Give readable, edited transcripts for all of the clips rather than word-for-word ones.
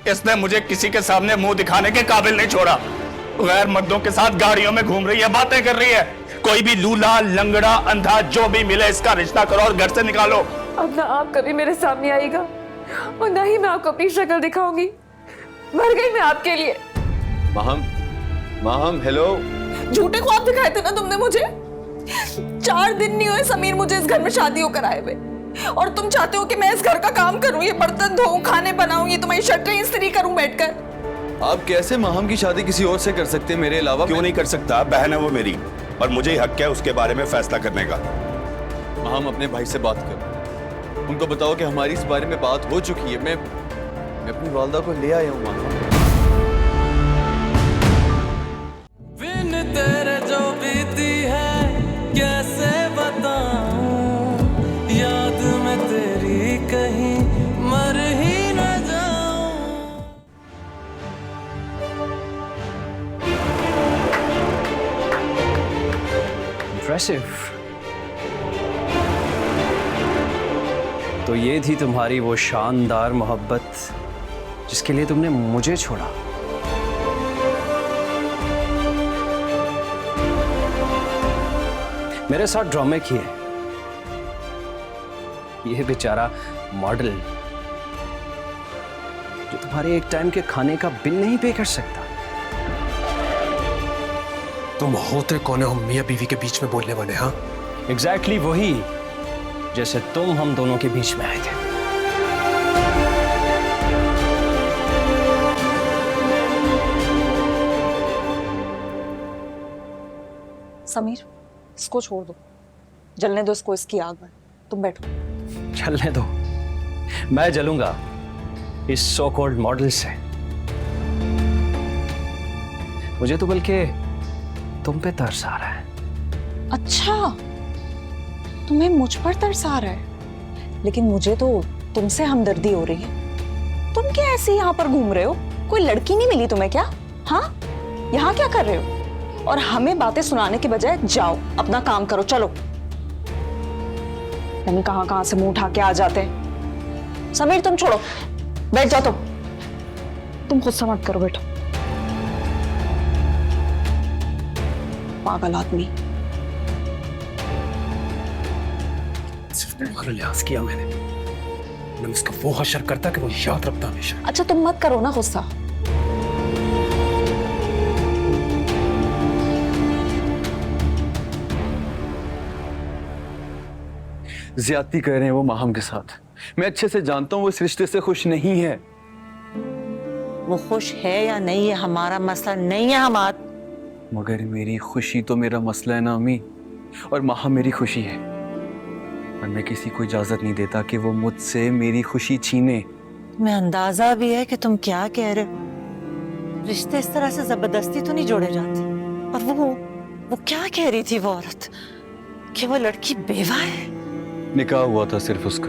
इसने मुझे किसी के सामने मुंह दिखाने के काबिल नहीं छोड़ा। गैर मर्दों के साथ गाड़ियों में घूम रही है, बातें कर रही है। कोई भी लूला, लंगड़ा, अंधा जो भी मिले इसका रिश्ता करो और घर से निकालो। अब ना आप कभी मेरे सामने आएगा और ना ही मैं आपको अपनी शक्ल दिखाऊंगी। मर गई मैं आपके लिए। माहम हेलो। झूठे ख्वाब दिखाए थे ना तुमने मुझे। 4 दिन नहीं हुए समीर मुझे इस घर में शादी होकर आए हुए, और तुम चाहते हो कि मैं इस घर का काम करूं, ये बर्तन धोऊं, खाने बनाऊं, ये तुम्हारी शर्टें इस्त्री करूं बैठकर। आप कैसे माहम की शादी किसी और से कर सकते हैं मेरे अलावा? क्यों नहीं कर सकता? बहन है वो मेरी, और मुझे ही हक है उसके बारे में फैसला करने का। माहम अपने भाई से बात करो, उनको बताओ कि हमारी इस बारे में बात हो चुकी है। मैं अपनी वालदा को ले आया हूँ माहम। तेरे जो बीती है कैसे बताऊं, याद में तेरी कहीं मर ही न जाऊं। इम्प्रेसिव। तो ये थी तुम्हारी वो शानदार मोहब्बत जिसके लिए तुमने मुझे छोड़ा। मेरे साथ ड्रामे किए। ये बेचारा मॉडल जो तुम्हारे एक टाइम के खाने का बिल नहीं पे कर सकता। तुम होते कौन हो मियां बीवी के बीच में बोलने वाले? हाँ, एग्जैक्टली वही जैसे तुम हम दोनों के बीच में आए थे। समीर, इसको छोड़ दो, जलने दो इसको इसकी आग में। तुम बैठो। चलने दो, मैं जलूंगा इस सो कॉल्ड मॉडल से। मुझे तो बल्कि तुम पे तरस आ रहा है। अच्छा, तुम्हें मुझ पर तरस आ रहा है, लेकिन मुझे तो तुमसे हमदर्दी हो रही है। तुम क्या ऐसे यहाँ पर घूम रहे हो? कोई लड़की नहीं मिली तुम्हें क्या? हाँ, यहाँ क्या कर रहे हो? और हमें बातें सुनाने के बजाय जाओ अपना काम करो। चलो, नहीं कहां से मुंह उठा के आ जाते हैं। समीर तुम छोड़ो, बैठ जाओ। तुम गुस्सा मत करो, बैठो। पागल आदमी। सिर्फ तुम्हारा लिहाज किया मैंने इसका वो हशर करता कि वो याद रखता हमेशा। अच्छा तुम मत करो ना गुस्सा। ज्यादती कर रहे हैं वो माहम के साथ। मैं अच्छे से जानता हूँ वो इस रिश्ते से खुश नहीं है। वो खुश है या नहीं है हमारा मसला नहीं है हमाद। मगर मेरी खुशी तो मेरा मसला है ना अम्मी, और माहम मेरी खुशी है। और मैं किसी को इजाजत नहीं देता कि वो मुझसे मेरी खुशी छीने। तुम्हें अंदाजा भी है कि तुम क्या कह रहे हो? रिश्ते इस तरह से जबरदस्ती तो नहीं जोड़े जाते। और वो क्या कह रही थी वो औरत कि वो लड़की बेवा है? निकाह हुआ था सिर्फ उसका,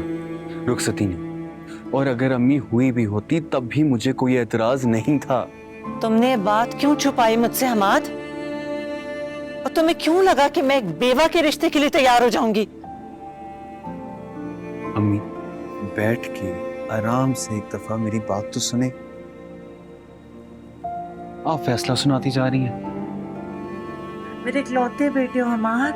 रुखसती नहीं। और अगर अम्मी हुई भी होती तब भी मुझे कोई एतराज नहीं था। तुमने बात क्यों छुपाई मुझसे हमाद? और तुम्हें क्यों लगा कि मैं एक बेवा के रिश्ते के लिए तैयार हो जाऊंगी? अम्मी बैठ के आराम से एक दफा मेरी बात तो सुने। आप फैसला सुनाती जा रही हैं। मेरे इकलौते बेटे हो हमाद,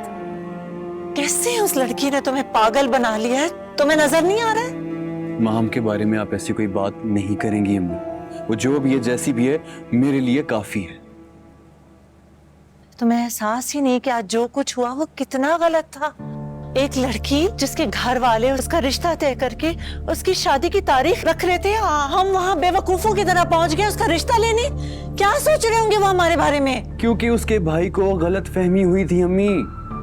कैसे उस लड़की ने तुम्हें पागल बना लिया है? तुम्हें नजर नहीं आ रहा है? माहम के बारे में आप ऐसी कोई बात नहीं करेंगी अम्मी। वो जो भी है जैसी भी है मेरे लिए काफी है। तुम्हें एहसास ही नहीं कि आज जो कुछ हुआ वो कितना गलत था। एक लड़की जिसके घर वाले उसका रिश्ता तय करके उसकी शादी की तारीख रख रहे थे, हम वहां बेवकूफों की तरह पहुंच गए उसका रिश्ता लेने। क्या सोच रहे होंगे वो हमारे बारे में? क्योंकि उसके भाई को गलत फहमी हुई थी अम्मी,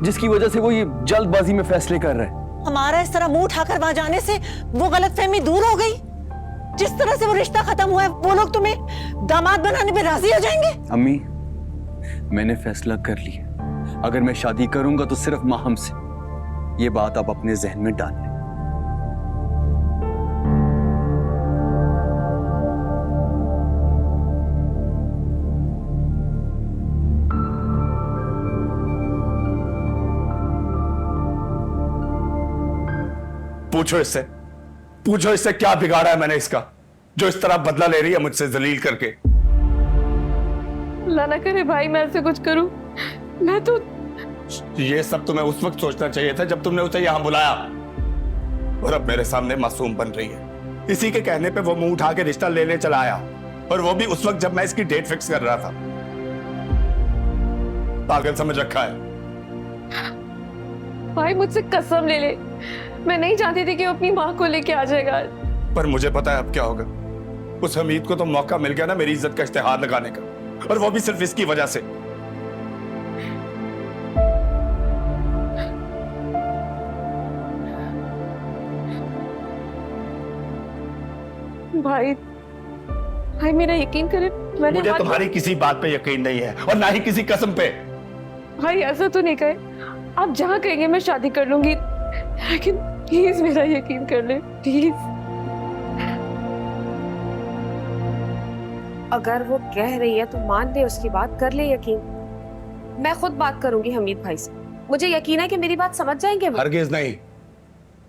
जिसकी वजह से वो ये जल्दबाजी में फैसले कर रहे हैं। हमारा इस तरह मुंह उठाकर वहां जाने से वो गलतफहमी दूर हो गई? जिस तरह से वो रिश्ता खत्म हुआ है वो लोग तुम्हें दामाद बनाने पे राजी हो जाएंगे? अम्मी मैंने फैसला कर लिया, अगर मैं शादी करूंगा तो सिर्फ माहम से। ये बात आप अपने जहन में डाल लें। पूछो इससे क्या बिगाड़ा है मैंने इसका, जो इस तरह बदला ले रही है मुझसे जलील करके। अल्लाह ना करे भाई मैं ऐसे कुछ करूं। मैं तो ये सब तुम्हें उस वक्त सोचना चाहिए था जब तुमने उसे यहां बुलाया, और अब मेरे सामने मासूम बन रही है। इसी के कहने पे वो मुंह उठा के रिश्ता लेने चला आया, और वो भी उस वक्त जब मैं इसकी डेट फिक्स कर रहा था। पागल समझ रखा है। भाई मुझसे कसम ले ले, मैं नहीं चाहती थी कि वो अपनी माँ को लेके आ जाएगा। पर मुझे पता है अब क्या होगा। उस हमीद को तो मौका मिल गया ना मेरी इज्जत का इश्तेहार लगाने का, और वो भी सिर्फ इसकी वजह से। भाई भाई मेरा यकीन करे, मैंने मुझे तुम्हारी किसी बात पे यकीन नहीं है, और ना ही किसी कसम पे। भाई ऐसा तो नहीं कहे, आप जहाँ कहेंगे मैं शादी कर लूंगी, लेकिन प्लीज मेरा यकीन कर ले प्लीज। अगर वो कह रही है तो मान ले उसकी बात, कर ले यकीन। मैं खुद बात करूंगी हमीद भाई से, मुझे यकीन है कि मेरी बात समझ जाएंगे वो। हरगिज नहीं।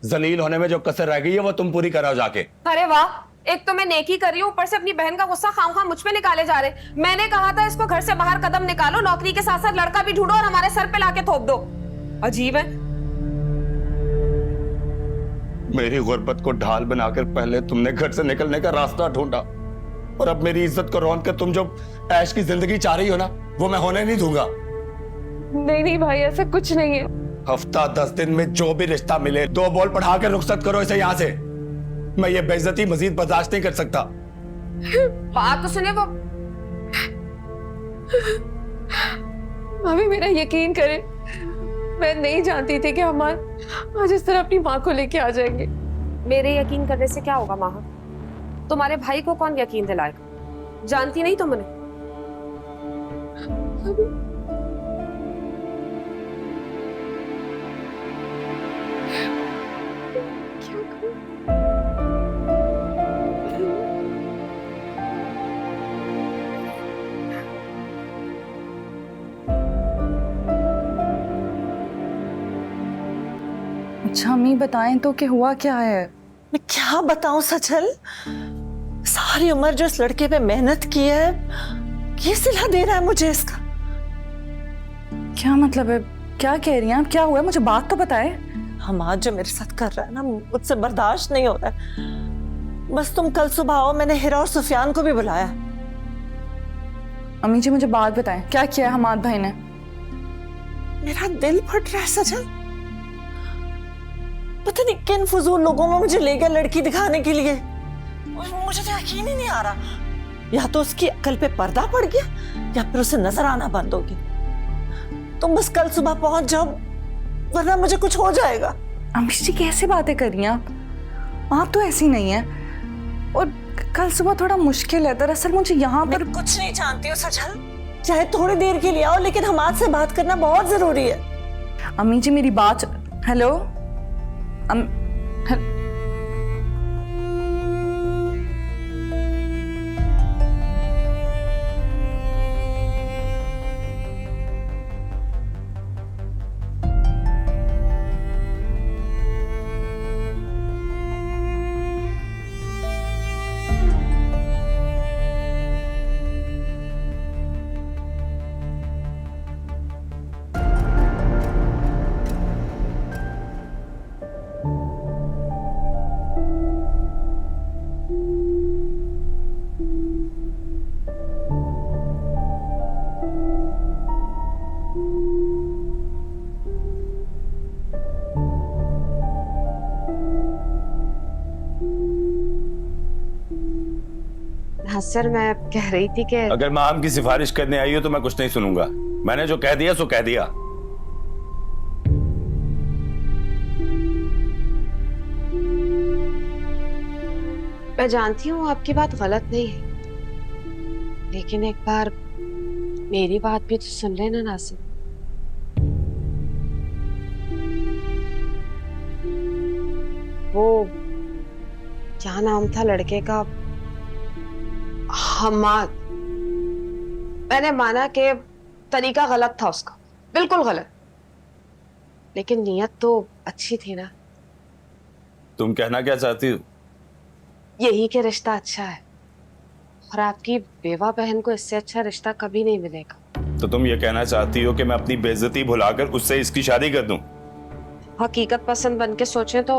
जलील होने में जो कसर रह गई है वो तुम पूरी कराओ जाके। अरे वाह, एक तो मैं नेकी कर रही हूँ, ऊपर से अपनी बहन का गुस्सा खामखा मुझ पे निकाले जा रहे। मैंने कहा था इसको घर से बाहर कदम निकालो, नौकरी के साथ साथ लड़का भी ढूंढो और हमारे सर पे लाके थोप दो। अजीब है। मेरी गुर्बत को ढाल बनाकर पहले तुमने घर से निकलने का रास्ता ढूंढा, और अब मेरी इज्जत को रौंद कर तुम जो ऐश की जिंदगी चाह रही हो ना, वो मैं होने नहीं दूंगा। नहीं नहीं भाई ऐसा कुछ नहीं है। हफ्ता 10 दिन में जो भी रिश्ता मिले 2 बॉल पढ़ा के रुखसत करो इसे यहाँ से। मैं ये बेइज्जती मजीद बर्दाश्त नहीं कर सकता। बात तो सुने वो। भाभी मेरा यकीन करे, मैं नहीं जानती थी कि हम आज इस तरह अपनी माँ को लेके आ जाएंगे। मेरे यकीन करने से क्या होगा माहा? तुम्हारे भाई को कौन यकीन दिलाएगा? जानती नहीं तुमने। क्या करूं? अच्छा अम्मी बताएं तो कि हुआ क्या है? मैं क्या बताऊं सचल, सारी उम्र जो इस लड़के पे मेहनत की है, ये सिला दे रहा है मुझे इसका। क्या मतलब है, क्या कह रही हैं आप? क्या हुआ है, मुझे बात तो बताएं। हम आज जो मेरे साथ कर रहा है ना, मुझसे बर्दाश्त नहीं होता है। बस तुम कल सुबह आओ, मैंने हिरा और सुफियान को भी बुलाया। अम्मी जी मुझे बात बताएं, क्या किया है हमाद भाई ने? मेरा दिल फट रहा है सचल। पता नहीं किन फजूल लोगों में मुझे ले गया लड़की दिखाने के लिए। मुझे तो यकीन ही नहीं आ रहा, या तो उसकी अकल पे पर्दा पड़ गया या फिर उसे नजर आना बंद हो गया। तुम बस कल सुबह पहुंच जाओ, वरना मुझे कुछ हो जाएगा। अम्मी जी कैसे बातें कर रही हैं आप तो ऐसी नहीं है। और कल सुबह थोड़ा मुश्किल है, दरअसल मुझे यहाँ पर कुछ नहीं जानती हो सचल, चाहे थोड़ी देर के लिए आओ, लेकिन हमाद से बात करना बहुत जरूरी है। अम्मी जी मेरी बात। हेलो हाँ सर, मैं कह रही थी कि अगर माम की सिफारिश करने आई हो तो मैं कुछ नहीं सुनूंगा। मैंने जो कह दिया सो कह दिया। मैं जानती हूँ आपकी बात गलत नहीं है, लेकिन एक बार मेरी बात भी तो सुन लेना नासिर। वो क्या नाम था लड़के का? हमाद। मैंने माना कि तरीका गलत था उसका, बिल्कुल गलत, लेकिन नीयत तो अच्छी थी ना। तुम कहना क्या चाहती हो? यही के रिश्ता अच्छा है और आपकी बेवा बहन को इससे अच्छा रिश्ता कभी नहीं मिलेगा। तो तुम ये कहना चाहती हो कि मैं अपनी बेइज्जती भुलाकर उससे इसकी शादी कर दूं? हकीकत पसंद बन के सोचे तो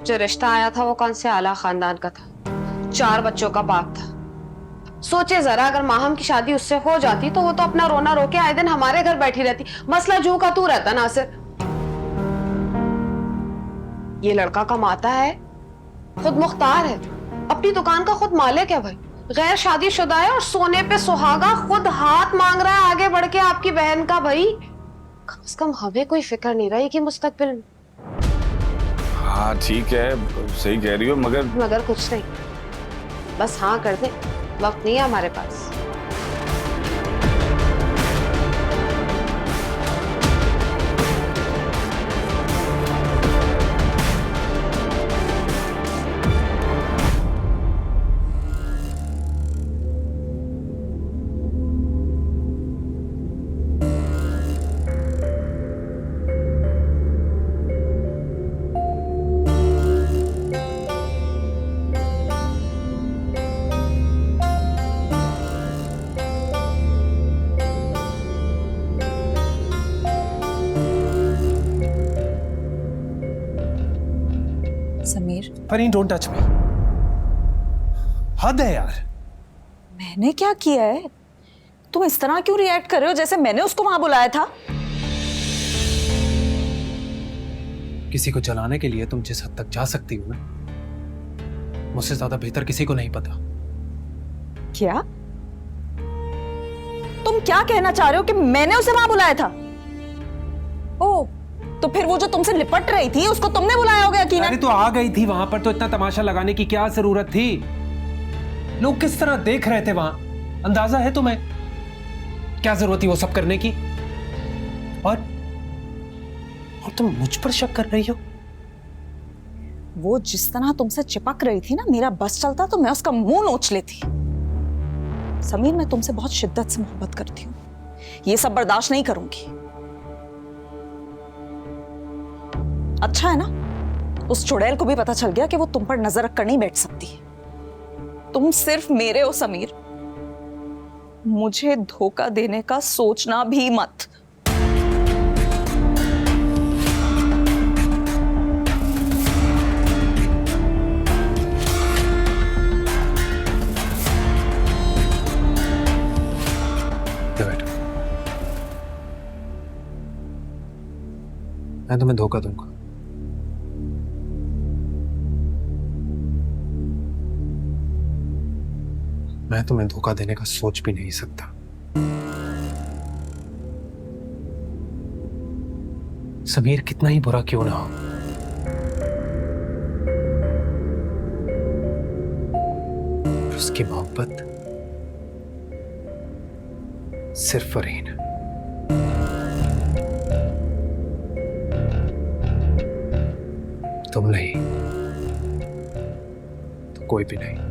जो रिश्ता आया था वो कौन से आला खानदान का था, 4 बच्चों का बाप था। सोचे जरा, अगर माहम की शादी उससे हो जाती तो वो तो अपना रोना रो के आए दिन हमारे घर बैठी रहती, मसला जू का तू रहता नासिर। ये लड़का कमाता है, खुद मुख्तार है, अपनी दुकान का खुद मालिक है भाई, गैर शादीशुदा है और सोने पे सुहागा, खुद हाथ मांग रहा है आगे बढ़ के आपकी बहन का। भाई कम से कम हमें कोई फिक्र नहीं रही कि मुस्तकबिल में। हाँ ठीक है, सही कह रही हो, मगर कुछ नहीं, बस हाँ कर दे, वक्त नहीं है हमारे पास। Sameer, Fareen don't touch me. हद है यार। मैंने क्या किया है? तुम इस तरह क्यों रिएक्ट कर रहे हो जैसे मैंने उसको वहां बुलाया था? किसी को जलाने के लिए तुम जिस हद तक जा सकती हो ना, मुझसे ज्यादा बेहतर किसी को नहीं पता। क्या तुम क्या कहना चाह रहे हो कि मैंने उसे वहां बुलाया था? ओ, तो फिर वो जो तुमसे लिपट रही थी उसको तुमने बुलाया होगा यकीनन। अरे तो आ गई थी वहां पर, तो इतना तमाशा लगाने की क्या जरूरत थी? लोग किस तरह देख रहे थे वहां, अंदाजा है तुम्हें? क्या जरूरत थी वो सब करने की? और तुम मुझ पर शक कर रही हो? वो जिस तरह तुमसे चिपक रही थी ना, मेरा बस चलता तो मैं उसका मुंह नोच लेती। समीर, मैं तुमसे बहुत शिद्दत से मोहब्बत करती हूँ, ये सब बर्दाश्त नहीं करूंगी। अच्छा है ना, उस चुड़ैल को भी पता चल गया कि वो तुम पर नजर रख कर नहीं बैठ सकती। तुम सिर्फ मेरे हो समीर, मुझे धोखा देने का सोचना भी मत। मैं तुम्हें धोखा दूंगा। मैं तुम्हें धोखा देने का सोच भी नहीं सकता। समीर कितना ही बुरा क्यों ना हो, उसकी मोहब्बत सिर्फ फरीन। तुम नहीं तो कोई भी नहीं।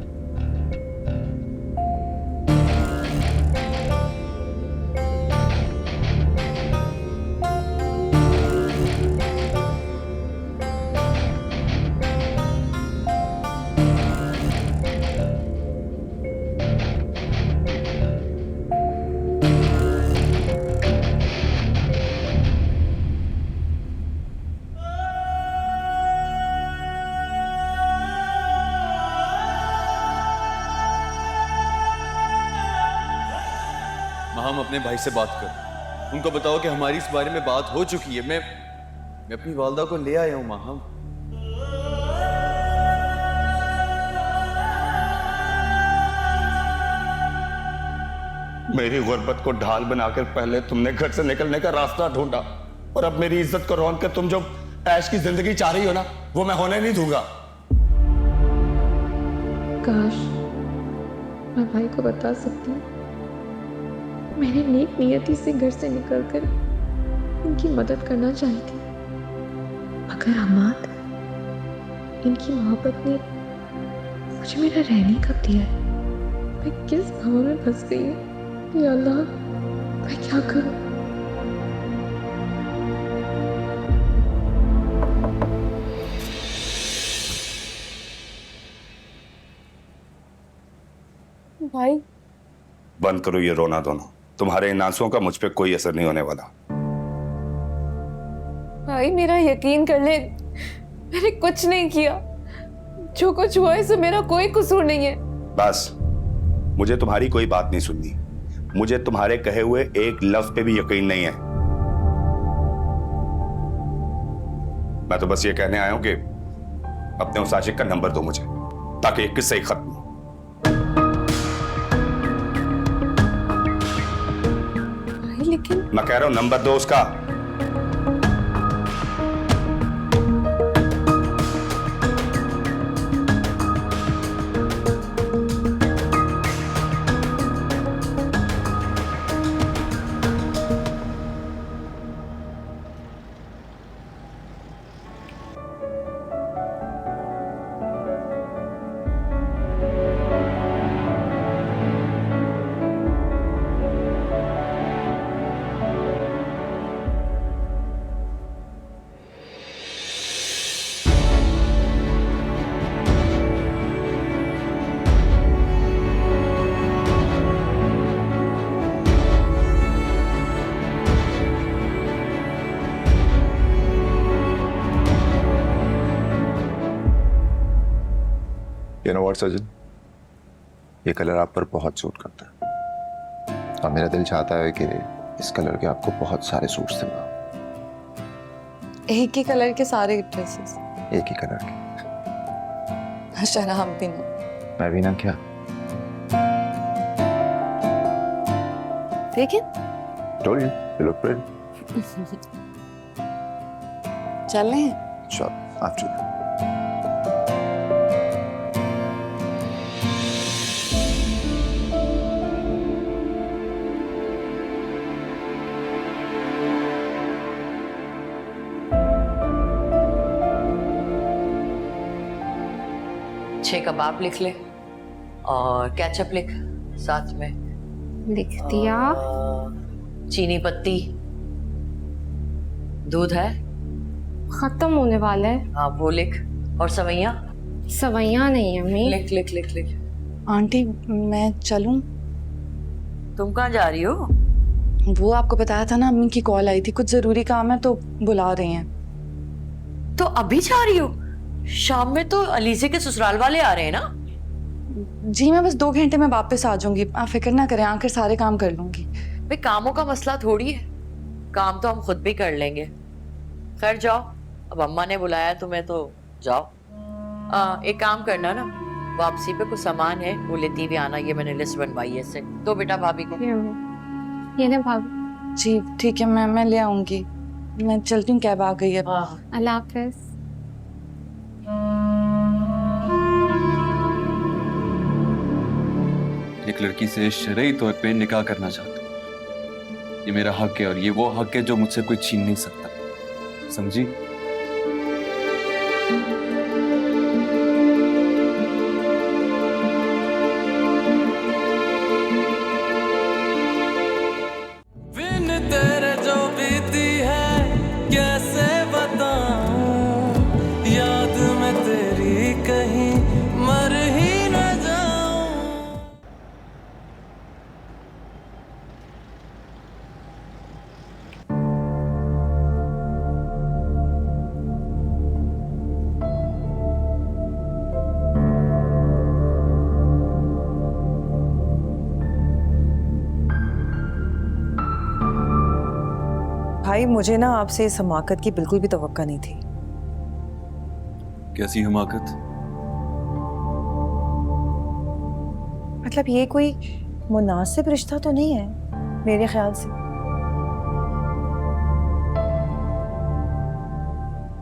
हम अपने भाई से बात कर, उनको बताओ कि हमारी इस बारे में बात हो चुकी है। मैं अपनी वालदा को ले आया हूं माहम। मेरी गुर्बत को ढाल बनाकर पहले तुमने घर से निकलने का रास्ता ढूंढा, और अब मेरी इज्जत को रौंद कर तुम जो ऐश की जिंदगी चाह रही हो ना, वो मैं होने नहीं दूंगा। काश मैं भाई को बता सकती। मैंने नेक नियति से घर से निकलकर उनकी मदद करना चाही थी, मगर अमाद, इनकी मोहब्बत ने मुझे मेरा रहने कब दिया है। मैं किस भाव में फंस गई हूँ, या अल्लाह, मैं क्या करूँ? भाई बंद करो ये रोना धोना। तुम्हारे इन आंसुओं का मुझ पे कोई असर नहीं होने वाला। भाई मेरा यकीन कर ले, मैंने कुछ नहीं किया। जो कुछ हुआ इसमें मेरा कोई कसूर नहीं है। बस, मुझे तुम्हारी कोई बात नहीं सुननी। मुझे तुम्हारे कहे हुए एक लफ्ज पे भी यकीन नहीं है। मैं तो बस ये कहने आया हूं कि अपने उस आशिक का नंबर दो मुझे, ताकि ये किस्सा ही खत्म हो। भाई लेकिन मैं कह रहा हूं नंबर दो उसका। You know what, Sachin? ये कलर आप पर बहुत सूट करता है और मेरा दिल चाहता है कि इस कलर के आपको बहुत सारे सूट्स दूंगा। एक ही कलर के सारे ड्रेसेस? एक ही कलर के। शराब भी ना। मैं भी ना क्या? देखिए Told you, you look pretty. चल रहे हैं? Sure, after that. छह कबाब लिख ले और केचप लिख साथ में। लिख दिया। चीनी पत्ती, दूध है? खत्म होने वाला है। हाँ वो लिख। और सवैया? सवैया नहीं है अम्मी। लिख लिख लिख लिख। आंटी मैं चलूं? तुम कहाँ जा रही हो? वो आपको बताया था ना, अम्मी की कॉल आई थी, कुछ जरूरी काम है तो बुला रही हैं। तो अभी जा रही हो? शाम में तो अलीजे के ससुराल वाले आ रहे हैं ना? जी मैं बस 2 घंटे में वापस आ जाऊंगी, आप फिक्र ना करें, आकर सारे काम कर लूंगी। भाई कामों का मसला थोड़ी है, काम तो हम खुद भी कर लेंगे। खैर जाओ, अब अम्मा ने बुलाया तुम्हें तो जाओ। एक काम करना ना, वापसी पे कुछ सामान है वो लेती भी आना, ये मैंने लिस्ट बनवाई है इससे। तो बेटा भाभी को। ये ना भाभी। जी ठीक है, मैं ले आऊंगी। मैं चलती हूँ, कैब आ गई है। अल्लाह हाफिज। एक लड़की से शरई तौर पे निकाह करना चाहता हूँ। ये मेरा हक है और ये वो हक है जो मुझसे कोई छीन नहीं सकता, समझी? बिन तेरे जो बीती है कैसे बताऊं, याद में तेरी कहीं मर ही न जाऊं। भाई मुझे ना आपसे इस हमाकत की बिल्कुल भी तवक्का नहीं थी। कैसी हमाकत? मतलब ये कोई मुनासिब रिश्ता तो नहीं है मेरे ख्याल से।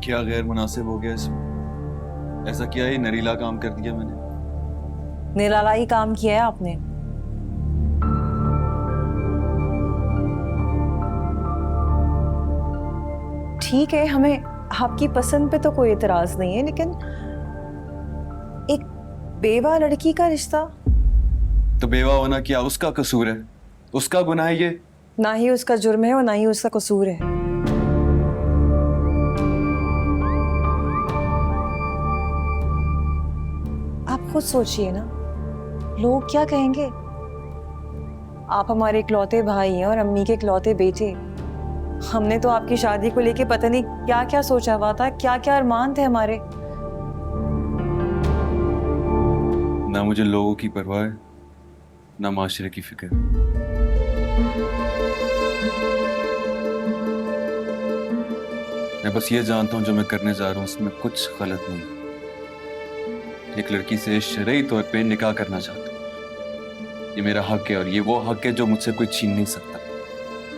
क्या गैर मुनासिब हो गया इसमें? ऐसा क्या है, नरीला काम कर दिया मैंने? निरालाई काम किया है आपने। ठीक है, हमें आपकी पसंद पे तो कोई एतराज नहीं है, लेकिन एक बेवा लड़की का रिश्ता। तो बेवा होना क्या उसका कसूर है? उसका गुनाह है ये? ना ही उसका जुर्म है और ना ही उसका कसूर है। आप खुद सोचिए ना, लोग क्या कहेंगे? आप हमारे इकलौते भाई हैं और अम्मी के इकलौते बेटे। हमने तो आपकी शादी को लेके पता नहीं क्या क्या सोचा हुआ था, क्या क्या अरमान थे हमारे। ना मुझे लोगों की परवाह है, ना माशरे की फिक्र। मैं बस ये जानता हूं जो मैं करने जा रहा हूं उसमें कुछ गलत नहीं। एक लड़की से शरई तौर पे निकाह करना चाहता हूं। ये मेरा हक है और ये वो हक है जो मुझसे कोई छीन नहीं सकता,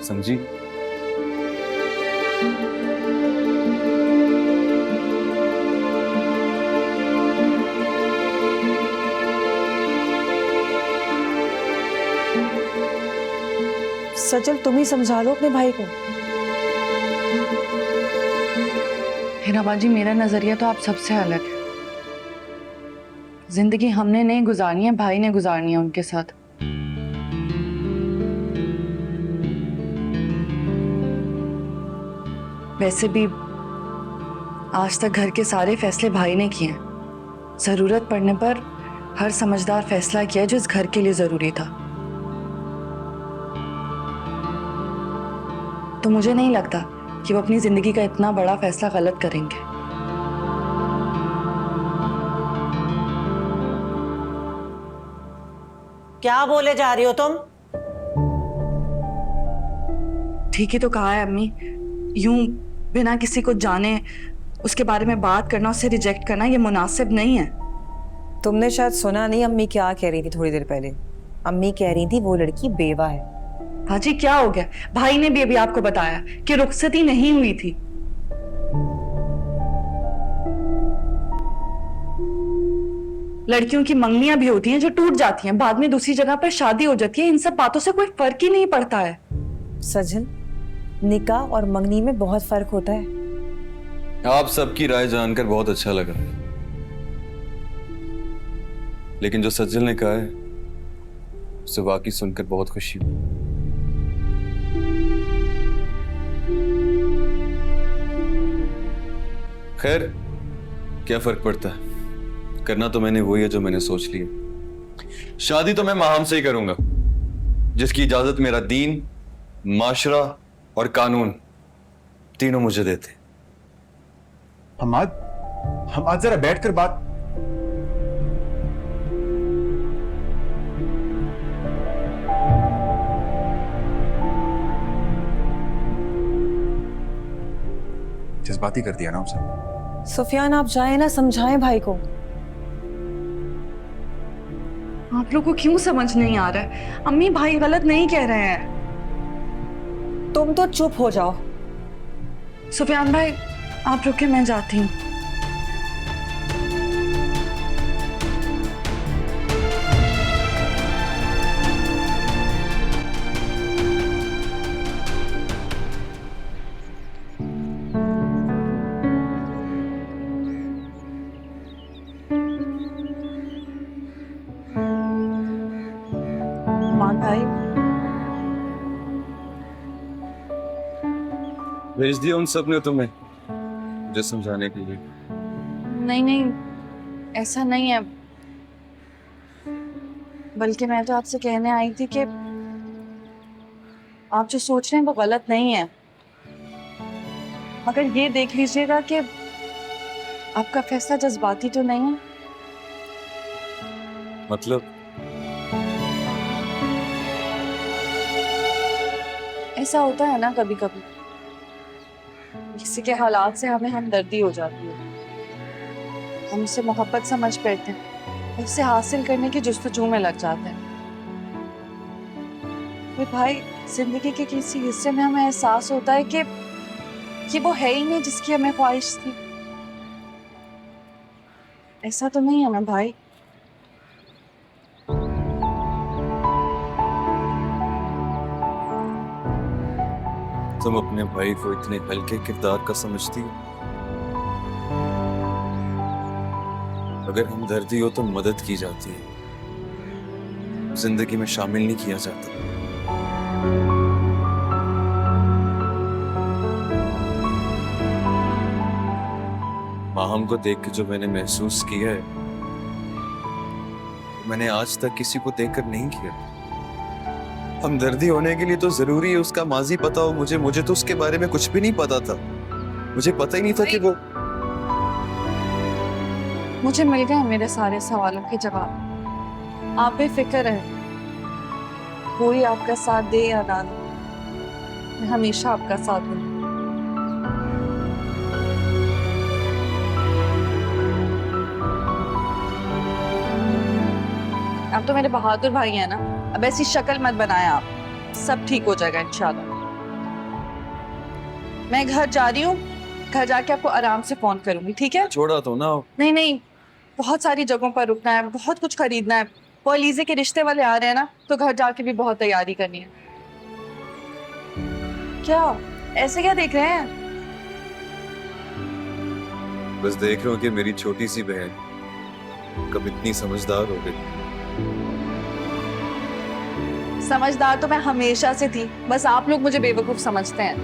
समझी? सजल तुम ही समझा लो अपने भाई को। हीरा बाजी, मेरा नजरिया तो आप सबसे अलग है। जिंदगी हमने नहीं गुजारनी है, भाई ने गुजारनी है उनके साथ। वैसे भी आज तक घर के सारे फैसले भाई ने किए हैं। जरूरत पड़ने पर हर समझदार फैसला किया जो इस घर के लिए जरूरी था। तो मुझे नहीं लगता कि वो अपनी जिंदगी का इतना बड़ा फैसला गलत करेंगे। क्या बोले जा रही हो तुम? ठीक ही तो कहा है अम्मी। यूं बिना किसी को जाने उसके बारे में बात करना, उसे रिजेक्ट करना, ये मुनासिब नहीं है। तुमने शायद सुना नहीं अम्मी क्या कह रही थी थोड़ी देर पहले। अम्मी कह रही थी वो लड़की बेवा है। हाजी क्या हो गया? भाई ने भी अभी आपको बताया कि रुखसती नहीं हुई थी। लड़कियों की मंगनियां भी होती हैं जो टूट जाती हैं, बाद में दूसरी जगह पर शादी हो जाती है। इन सब बातों से कोई फर्क ही नहीं पड़ता है। सजल, निकाह और मंगनी में बहुत फर्क होता है। आप सबकी राय जानकर बहुत अच्छा लगा, लेकिन जो सज्जल ने कहा है उसे वाकई सुनकर बहुत खुशी हुई। खैर, क्या फर्क पड़ता है? करना तो मैंने वही है जो मैंने सोच लिया। शादी तो मैं माहम से ही करूंगा, जिसकी इजाजत मेरा दीन, माशरा और कानून तीनों मुझे देते। हम आज जरा बैठकर बात। जज्बाती कर दिया ना उसे। सुफियान आप जाएं ना, समझाएं भाई को। आप लोग को क्यों समझ नहीं आ रहा है? अम्मी भाई गलत नहीं कह रहे हैं। तुम तो चुप हो जाओ। सुफियान भाई आप रुके, मैं जाती हूँ। मान भाई भेज दिया उन सब ने तुम्हें मुझे समझाने के लिए? नहीं नहीं, ऐसा नहीं है। बल्कि मैं तो आपसे कहने आई थी कि आप जो सोच रहे हैं वो गलत नहीं है, मगर ये देख लीजिएगा कि आपका फैसला जज्बाती तो नहीं है। मतलब? ऐसा होता है ना कभी कभी, किसी के हालात से हमें हमदर्दी हो जाती है। हम उसे मोहब्बत समझ बैठते हैं, उसे हासिल करने की जुस्तजू में लग जाते हैं। फिर भाई जिंदगी के किसी हिस्से में हमें एहसास होता है कि वो है ही नहीं जिसकी हमें ख्वाहिश थी। ऐसा तो नहीं है ना भाई? तुम अपने भाई को इतने हल्के किरदार का समझती हो? अगर हमदर्दी हो तो मदद की जाती है, जिंदगी में शामिल नहीं किया जाता। माहम को देख के जो मैंने महसूस किया है मैंने आज तक किसी को देखकर नहीं किया। हमदर्दी होने के लिए तो जरूरी है उसका माजी पता हो मुझे। मुझे तो उसके बारे में कुछ भी नहीं पता था। मुझे पता ही नहीं था कि वो। मुझे मिल गए मेरे सारे सवालों के जवाब। आप बेफिक्र रहे, कोई आपका साथ दे या ना दे, मैं हमेशा आपका साथ दूंगी। आप तो मेरे बहादुर भाई हैं ना, अब ऐसी शक्ल मत बनाए आप, सब ठीक हो जाएगा इंशाल्लाह। मैं घर जा रही हूँ, घर जाके आपको आराम से फोन करूंगी, ठीक है? छोड़ा तो ना। नहीं नहीं, बहुत सारी जगहों पर रुकना है, बहुत कुछ खरीदना है। वो अलीज़े के रिश्ते वाले आ रहे हैं ना, तो घर जाके भी बहुत तैयारी करनी है। क्या ऐसे क्या देख रहे हैं? बस देख रहा हूँ कि मेरी छोटी सी बहन कब इतनी समझदार हो गई। समझदार तो मैं हमेशा से थी, बस आप लोग मुझे बेवकूफ समझते हैं।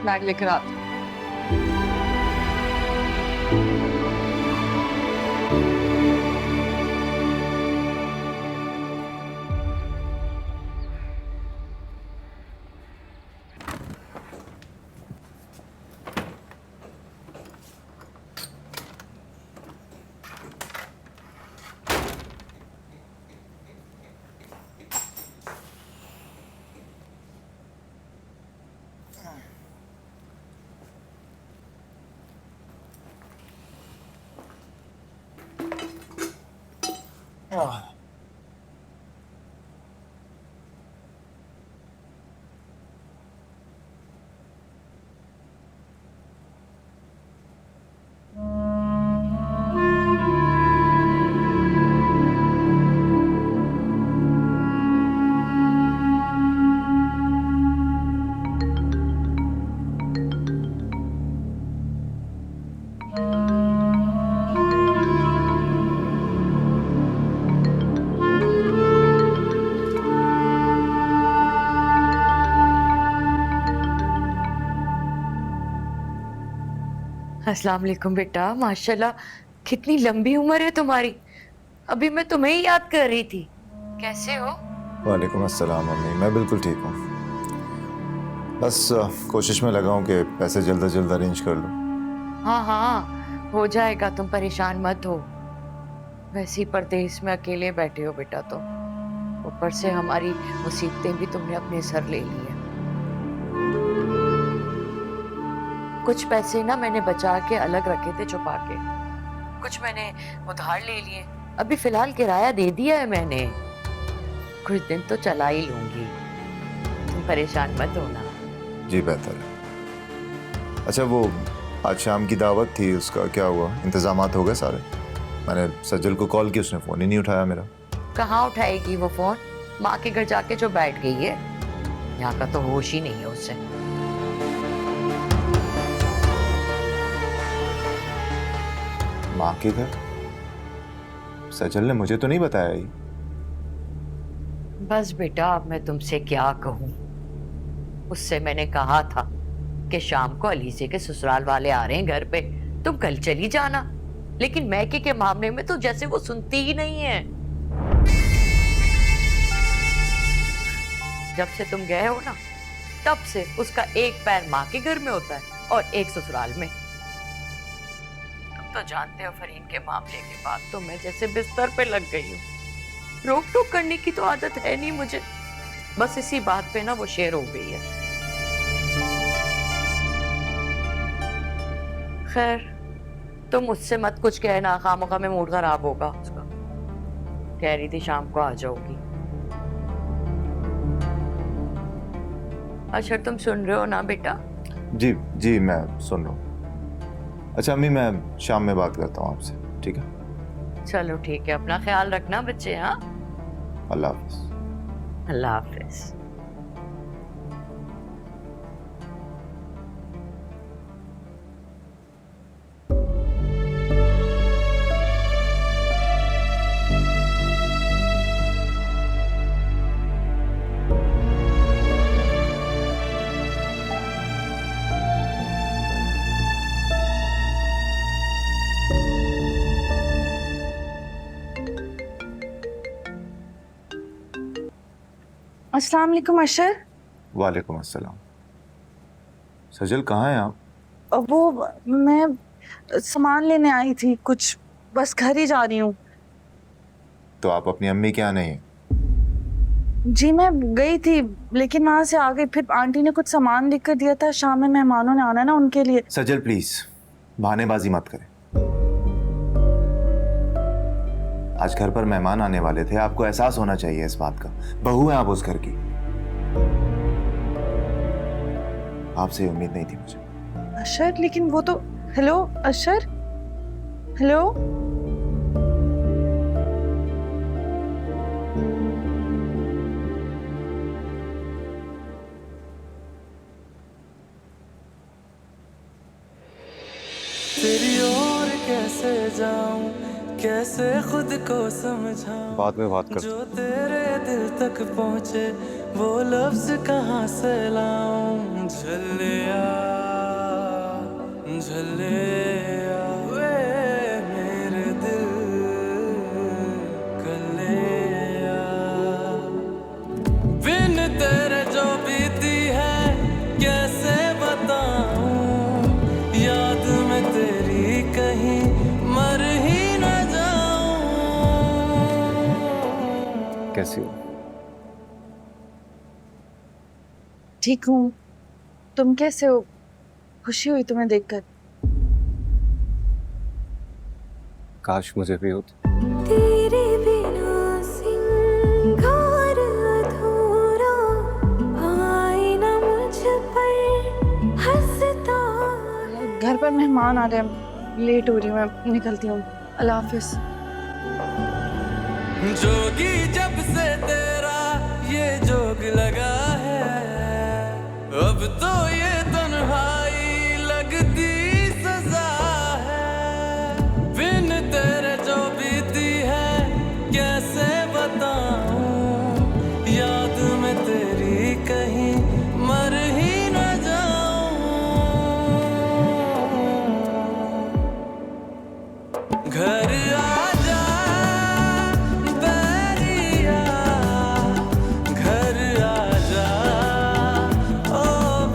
बैग लेकर आती हूँ। अस्सलाम वालेकुम बेटा, माशाल्लाह कितनी लंबी उम्र है तुम्हारी। अभी मैं तुम्हें ही याद कर रही थी। कैसे हो? वालेकुम अस्सलाम अम्मी, मैं बिल्कुल ठीक हूँ। बस कोशिश में लगा हूँ कि पैसे जल्द से जल्द अरेंज कर लूँ। हाँ हाँ, हो जाएगा, तुम परेशान मत हो। वैसे ही परदेश में अकेले बैठे हो बेटा, तो ऊपर से हमारी मुसीबतें भी तुमने अपने सर ले ली है। कुछ पैसे ना मैंने बचा के अलग रखे थे छुपा के, कुछ मैंने उधार ले लिए। अभी फिलहाल किराया दे दिया है मैंने, कुछ दिन तो चला ही लूंगी। तुम परेशान मत होना। जी बेहतर है। अच्छा, वो आज शाम की दावत थी, उसका क्या हुआ? इंतजामात हो गए सारे? मैंने सज्जल को कॉल की, उसने फ़ोन ही नहीं उठाया मेरा। कहाँ उठाएगी वो फ़ोन? माँ के घर जाके जो बैठ गई है, यहाँ का तो होश ही नहीं है उससे। माँ के घर? सजल ने मुझे तो नहीं बताया ही। बस बेटा, अब मैं तुमसे क्या कहूँ। उससे मैंने कहा था कि शाम को अलीज़े के ससुराल वाले आ रहे हैं घर पे, तुम कल चली जाना। लेकिन मैके के मामले में तो जैसे वो सुनती ही नहीं है। जब से तुम गए हो ना, तब से उसका एक पैर माँ के घर में होता है और एक ससुराल में। तो जानते हो फरीन के मामले के बाद तो मैं जैसे बिस्तर पे लग गई हूँ। रोक टोक करने की तो आदत है नहीं मुझे, बस इसी बात पे ना वो शेर हो गई है। खैर तुम मुझसे मत कुछ कहना, खामखा में मूड खराब होगा उसका। कह रही थी शाम को आ जाओगी। अच्छा तुम सुन रहे हो ना बेटा? जी जी, मैं सुन रहा हूँ। अच्छा अम्मी, मैं शाम में बात करता हूँ आपसे, ठीक है? चलो ठीक है, अपना ख्याल रखना बच्चे। हाँ, अल्लाह हाफिज। अल्लाह हाफिज। अस्सलाम वालेकुम अशर। वालेकुम अस्सलाम। सजल कहाँ हैं आप? वो मैं सामान लेने आई थी कुछ, बस घर ही जा रही हूँ। तो आप अपनी अम्मी के यहाँ नहीं हैं? जी मैं गई थी लेकिन वहां से आ गई, फिर आंटी ने कुछ सामान लिख कर दिया था, शाम में मेहमानों ने आना है ना उनके लिए। सजल प्लीज बहानेबाजी मत करें। आज घर पर मेहमान आने वाले थे, आपको एहसास होना चाहिए इस बात का। बहू हैं आप उस घर की। आपसे ये उम्मीद नहीं थी मुझे। अशर लेकिन वो तो, हेलो अशर, हेलो। तेरी ओर कैसे जाऊं, कैसे खुद को समझाऊं, बाद में बात करते जो तेरे दिल तक पहुंचे वो लफ्ज कहाँ से लाऊं। झल्लिया झल्लिया वे मेरे दिल कलिया, बिन तेरे जो बीती है कैसे बताऊं, याद में तेरी कहीं मर ही न जाऊं। कैसी हो? ठीक हूँ, तुम कैसे हो? खुशी हुई तुम्हें देखकर। काश मुझे भी होती। तेरे बिना सिंगार अधूरा, आए ना मुझ पर हंसता। घर पर मेहमान आ रहे हैं, लेट हो रही हूँ, मैं निकलती हूँ। अल्लाह हाफिज। जोगी जब से तेरा ये जोग लगा है, अब तो ये तन्हाई लगती सजा है। बिन तेरे जो बीती है कैसे बताऊं, याद में तेरी कहीं मर ही न जाऊं। घर आजा बैरिया, घर आजा ओ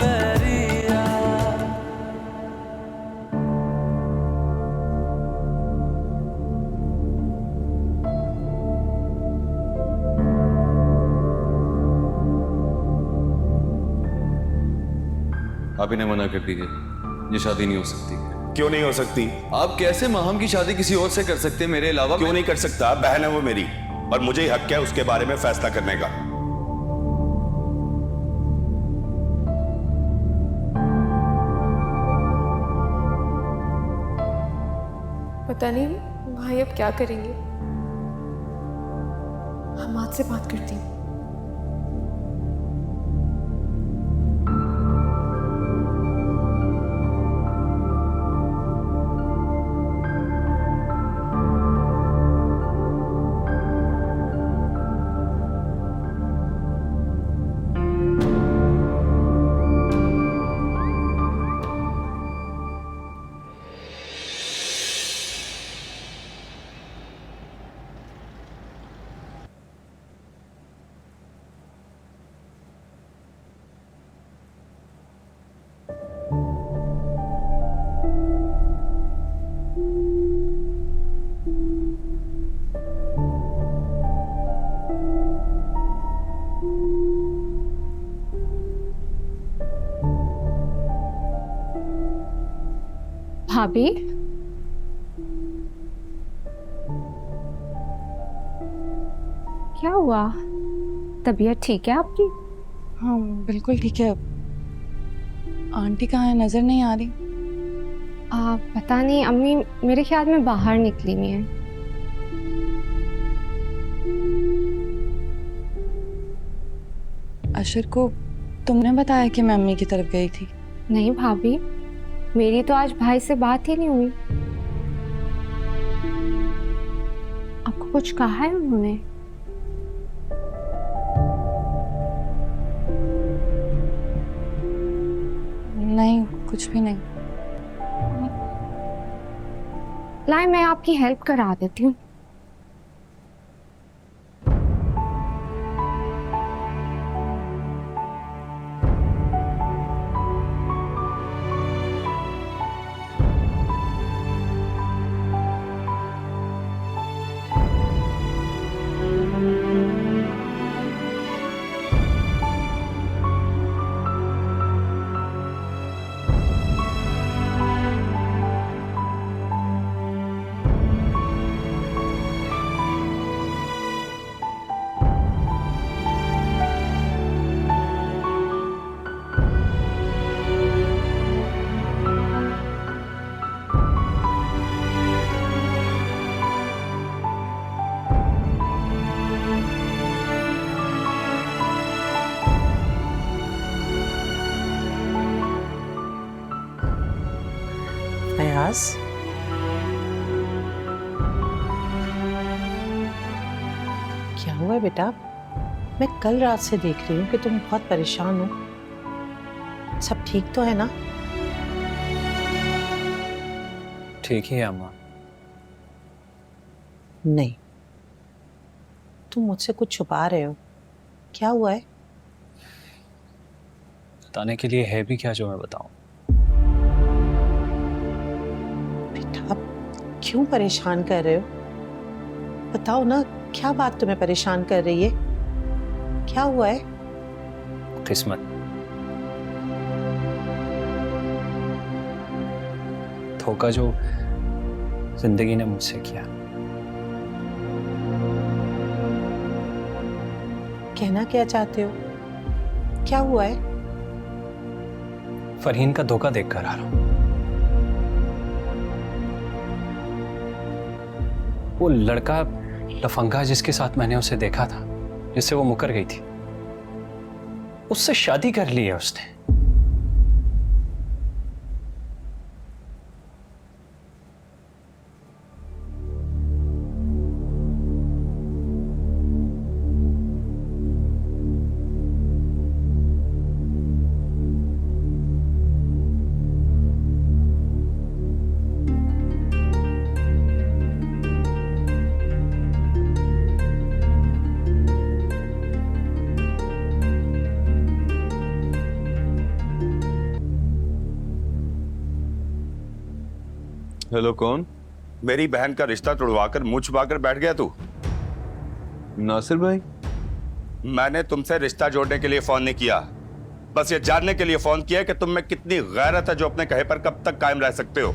बैरिया। आप इन्हें मना कर दीजिए, ये शादी नहीं हो सकती। क्यों नहीं हो सकती? आप कैसे माहम की शादी किसी और से कर सकते हैं मेरे अलावा? क्यों नहीं कर सकता? बहन है वो मेरी, और मुझे ही हक है उसके बारे में फैसला करने का। पता नहीं भाई अब क्या करेंगे। हम आज से बात करती हूँ। भाभी, क्या हुआ? तबीयत ठीक है आपकी? हाँ बिल्कुल ठीक है। आंटी कहाँ है, नजर नहीं आ रही। पता नहीं, अम्मी मेरे ख्याल में बाहर निकली हुई है। अशर को तुमने बताया कि मैं अम्मी की तरफ गई थी? नहीं भाभी, मेरी तो आज भाई से बात ही नहीं हुई। आपको कुछ कहा है उन्होंने? नहीं, कुछ भी नहीं। लाए मैं आपकी हेल्प करा देती हूँ। अयाज, क्या हुआ है बेटा? मैं कल रात से देख रही हूँ कि तुम बहुत परेशान हो। सब ठीक तो है ना? ठीक ही है अम्मा। नहीं, तुम मुझसे कुछ छुपा रहे हो। क्या हुआ है? बताने के लिए है भी क्या जो मैं बताऊं? बेटा, आप क्यों परेशान कर रहे हो? बताओ ना, क्या बात तुम्हें परेशान कर रही है? क्या हुआ है? किस्मत। धोखा जो जिंदगी ने मुझसे किया। कहना क्या चाहते हो? क्या हुआ है? फरहीन का धोखा देखकर आ रहा हूं। वो लड़का लफंगा जिसके साथ मैंने उसे देखा था, जिससे वो मुकर गई थी, उससे शादी कर ली है उसने। हेलो, कौन? मेरी बहन का रिश्ता तुड़वाकर मुंह छुपाकर बैठ गया तू। नासिर भाई? मैंने तुमसे रिश्ता जोड़ने के लिए फोन नहीं किया, बस ये जानने के लिए फोन किया कि तुम में कितनी गैरत है जो अपने कहे पर कब तक कायम रह सकते हो।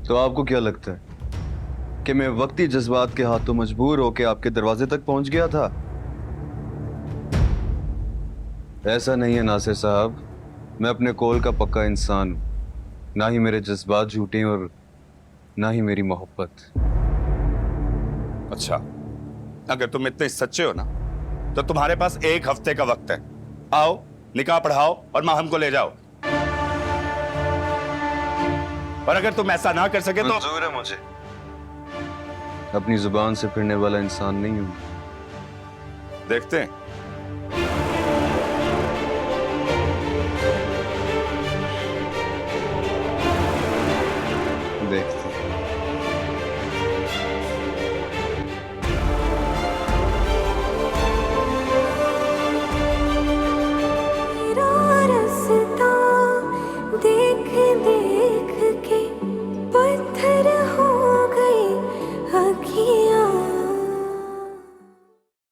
तो आपको क्या लगता है कि मैं वक्ती जज्बात के हाथों मजबूर होकर आपके दरवाजे तक पहुंच गया था? ऐसा नहीं है नासिर साहब, मैं अपने कौल का पक्का इंसान हूं। ना ही मेरे जज्बात झूठे और ना ही मेरी मोहब्बत। अच्छा, अगर तुम इतने सच्चे हो ना, तो तुम्हारे पास 1 हफ्ते का वक्त है। आओ, निकाह पढ़ाओ और माहम को ले जाओ। और अगर तुम ऐसा ना कर सके तो मंजूर है मुझे। अपनी जुबान से फिरने वाला इंसान नहीं हूं। देखते हैं। देखते